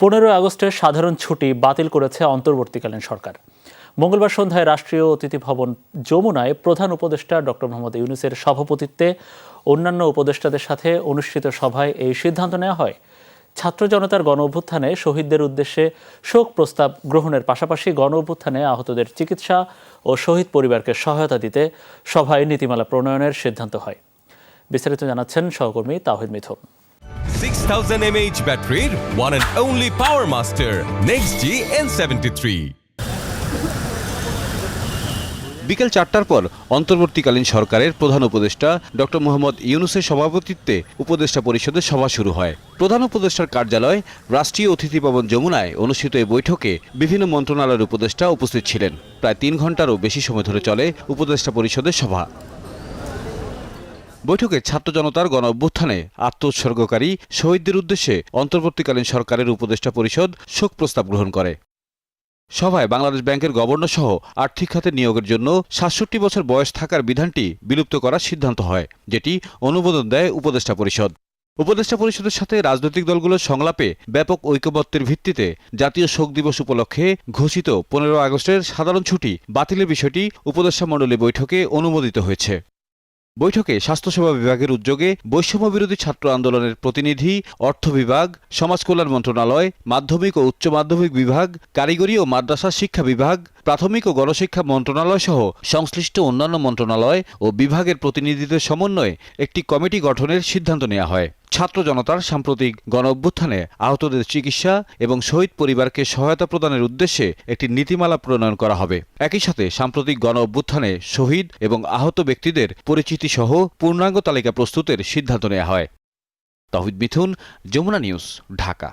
15 আগস্টের সাধারণ ছুটি বাতিল করেছে অন্তর্বর্তীকালীন সরকার। মঙ্গলবার সন্ধ্যায় রাষ্ট্রীয় অতিথি ভবন যমুনায় প্রধান উপদেষ্টা ডক্টর মোহাম্মদ ইউনূসের সভাপতিত্বে অন্যান্য উপদেষ্টাদের সাথে অনুষ্ঠিত সভায় এই সিদ্ধান্ত নেওয়া হয়। ছাত্র জনতার গণ অভ্যুত্থানে শহীদদের উদ্দেশ্যে শোক প্রস্তাব গ্রহণের পাশাপাশি গণ অভ্যুত্থানে আহতদের চিকিৎসা ও শহীদ পরিবারকে সহায়তা দিতে সভায় নীতিমালা প্রণয়নের সিদ্ধান্ত হয়। বিস্তারিত জানাচ্ছেন সহকর্মী তাওহিদ মিথুন। 6000 mAh ব্যাটারির one and only power master NextG N73। বিকেল 4টার পর অন্তর্বর্তীকালীন সরকারের প্রধান উপদেষ্টা ডক্টর মোহাম্মদ ইউনূসের সভাপতিত্বে উপদেষ্টা পরিষদের সভা শুরু হয়। প্রধান উপদেষ্টার কার্যালয় রাষ্ট্রীয় অতিথি ভবন যমুনায় অনুষ্ঠিত এই বৈঠকে বিভিন্ন মন্ত্রণালয়ের উপদেষ্টা উপস্থিত ছিলেন। প্রায় 3 ঘণ্টারও বেশি সময় ধরে চলে উপদেষ্টা পরিষদের সভা। বৈঠকে ছাত্র জনতার গণ অভ্যুত্থানে আত্মোৎসর্গকারী শহীদদের উদ্দেশ্যে অন্তর্বর্তীকালীন সরকারের উপদেষ্টা পরিষদ শোক প্রস্তাব গ্রহণ করে। সভায় বাংলাদেশ ব্যাংকের গভর্নর সহ আর্থিক খাতে নিয়োগের জন্য ৬৭ বছর বয়স থাকার বিধানটি বিলুপ্ত করার সিদ্ধান্ত হয়, যেটি অনুমোদন দেয় উপদেষ্টা পরিষদ। উপদেষ্টা পরিষদের সাথে রাজনৈতিক দলগুলোর সংলাপে ব্যাপক ঐকমত্যের ভিত্তিতে জাতীয় শোক দিবস উপলক্ষে ঘোষিত 15 আগস্টের সাধারণ ছুটি বাতিলের বিষয়টি উপদেষ্টা মণ্ডলী বৈঠকে অনুমোদিত হয়েছে। বৈঠকে স্বাস্থ্যসেবা বিভাগের উদ্যোগে বৈষম্য বিরোধী ছাত্র আন্দোলনের প্রতিনিধি, অর্থ বিভাগ, সমাজ কল্যাণ মন্ত্রণালয়, মাধ্যমিক ও উচ্চ মাধ্যমিক বিভাগ, কারিগরি ও মাদ্রাসা শিক্ষা বিভাগ, প্রাথমিক ও গণশিক্ষা মন্ত্রণালয় সহ সংশ্লিষ্ট অন্যান্য মন্ত্রণালয় ও বিভাগের প্রতিনিধিদের সমন্বয়ে একটি কমিটি গঠনের সিদ্ধান্ত নেওয়া হয়। ছাত্র জনতার সাম্প্রতিক গণ অভ্যুত্থানে আহতদের চিকিৎসা এবং শহীদ পরিবারকে সহায়তা প্রদানের উদ্দেশ্যে একটি নীতিমালা প্রণয়ন করা হবে। একই সাথে সাম্প্রতিক গণ অভ্যুত্থানে শহীদ এবং আহত ব্যক্তিদের পরিচিতি সহ পূর্ণাঙ্গ তালিকা প্রস্তুতের সিদ্ধান্ত নেওয়া হয়। তাওহিদ মিথুন, যমুনা নিউজ, ঢাকা।